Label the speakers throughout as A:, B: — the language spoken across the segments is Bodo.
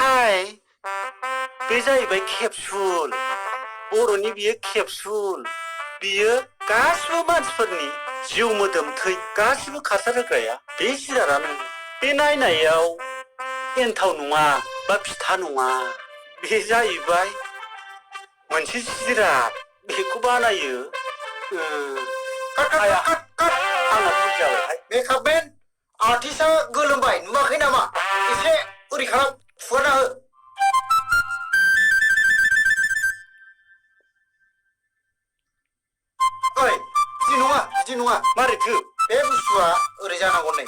A: हाय बे जाहैबाय केप्सुल बर'नि बियो केप्सुल बियो गासिबो मानसिफोरनि जिउ मोदोम थै गासिबो खारसार होग्राया बे जिरादानो बे नायनायाव एन्थाव नङा बा फिथा नङा बे जाहैबाय मोनसे जिराद बेखौ बानायो आंना भुल जाबायहाय
B: मेकआपमेन आर्टिस्टआ गोलोमबाय नुवाखै नामा एसे ओरै खालाम फुवारना हो ओइ बिदि नङा
A: मारैथो
B: बे बुस्थुआ ओरै जानांगौ नै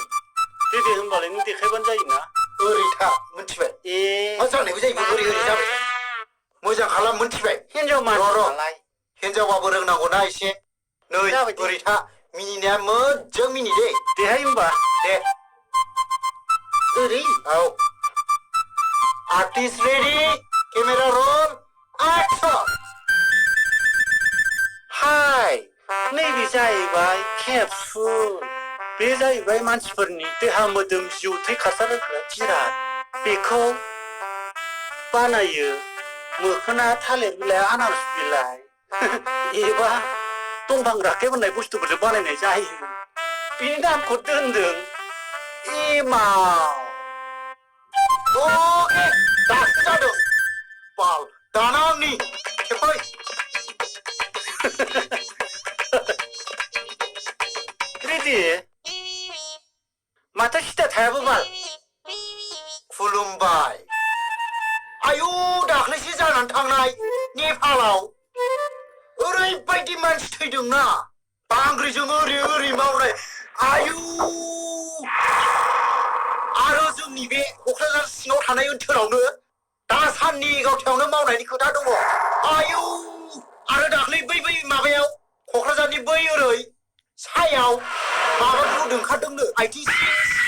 A: दे होनबालाय नों देखायबानो जायोना
B: ओरै था मोनथिबाय मा जानायबो जायो ओरै जाबाय मोजां खालाम मोनथिबाय
A: हिनजाव मानसिनालाय
B: हिनजावाबो रोंनांगौना एसे नै ओरै था मिनिनाया मोजां मिनि दे
A: देहाय होमबा
B: दे ओरै औ artist ready camera roll action
A: हाय नैबे जाहैबाय केप्सुल बे जाहैबाय मानसिफोरनि देहा मोदोम जिउ थै खारसार होग्रा जिराद बेखौ बानायो मोखोना थालिर बिलाइ आनारस बिलाइ एबा दंफां राखेब होननाय बुस्थुफोरजों बानायनाय जायो बिनि नामखौ दोनदों एमाव
B: अके दासो जादों बाल दाना आंनि खेबबाय
A: रेडि माथो सिदा थायाबो बाल
B: खुलुमबाय आयु दाख्लैसो जानानै थांनाय नेपालाव ओरैबायदि मानसि थैदोंना बांग्रिजों ओरै मावनाय आयु आरो जोंनि बे क'क्राझार सिङाव थानाय ओनसोलावनो दा साननि गावथायावनो मावनायनि खोथा दङ आयु आरो दाख्लै बै माबायाव क'क्राझारनि बै ओरै सायाव माबा ग्रुप ओंखारदोंनो आइथिं सिं